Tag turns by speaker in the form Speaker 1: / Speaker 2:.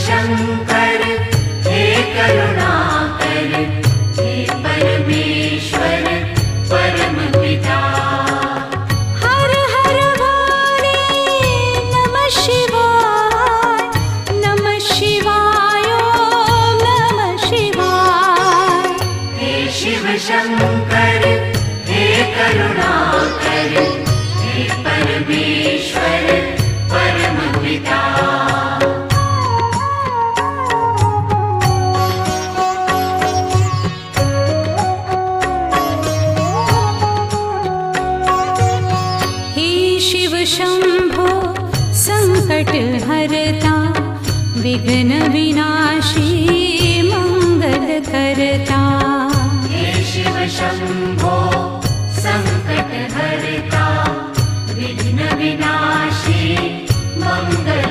Speaker 1: शंकर हे करुणाकर, हे परमेश्वर परम पिता।
Speaker 2: हर हर भोले नमः शिवाय, नमः शिवाय ओम नमः शिवाय।
Speaker 1: हे शिव शंकर हे करुणाकर, हे परमेश्वर परम पिता।
Speaker 2: शिव शंभो संकट हरता, विघ्न विनाशी मंगल करता।
Speaker 1: हे शिव शंभो संकट हरता, विघ्न विनाशी मंगल